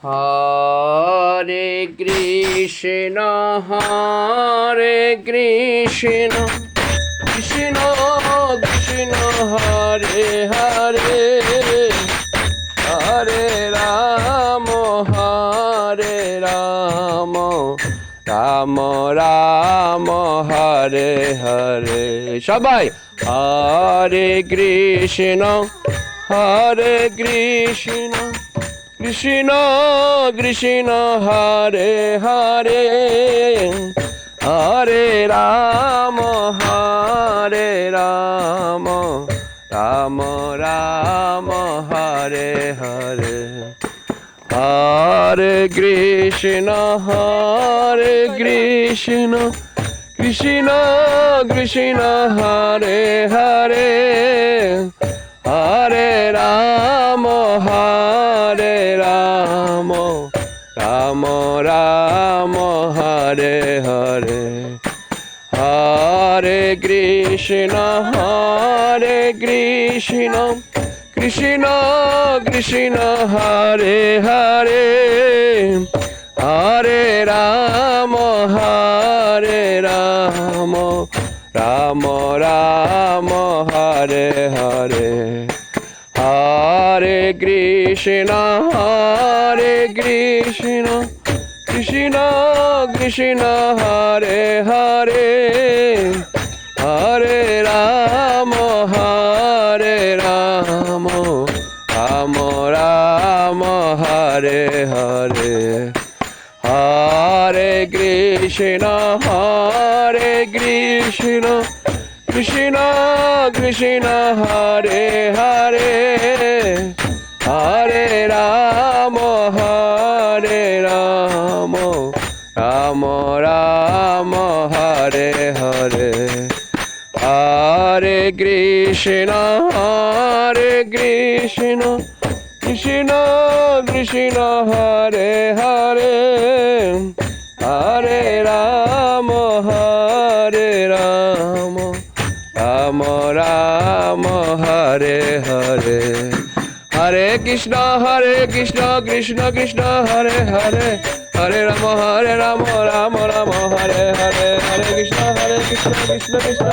হরে কৃষ্ণ কৃষ্ণ কৃষ্ণ হরে হরে হরে রাম রাম রাম হরে হরে। সবাই হরে কৃষ্ণ কৃষ্ণ কৃষ্ণ হরে হরে হরে রাম রাম রাম হরে হরে। হরে কৃষ্ণ কৃষ্ণ কৃষ্ণ হরে হরে হরে রাম রাম রাম হরে হরে। হরে কৃষ্ণ কৃষ্ণ কৃষ্ণ হরে হরে হরে রাম রাম রাম হরে হরে। হরে কৃষ্ণ কৃষ্ণ কৃষ্ণ হরে হরে হরে রাম রাম রাম হরে হরে। হরে কৃষ্ণ কৃষ্ণ কৃষ্ণ হরে হরে হরে রাম রাম রাম হরে হরে। হরে কৃষ্ণ কৃষ্ণ কৃষ্ণ হরে হরে হরে রাম রাম রাম হরে হরে। হরে কৃষ্ণ কৃষ্ণ কৃষ্ণ হরে হরে হরে রাম রাম রাম হরে হরে। হরে কৃষ্ণ কৃষ্ণ কৃষ্ণ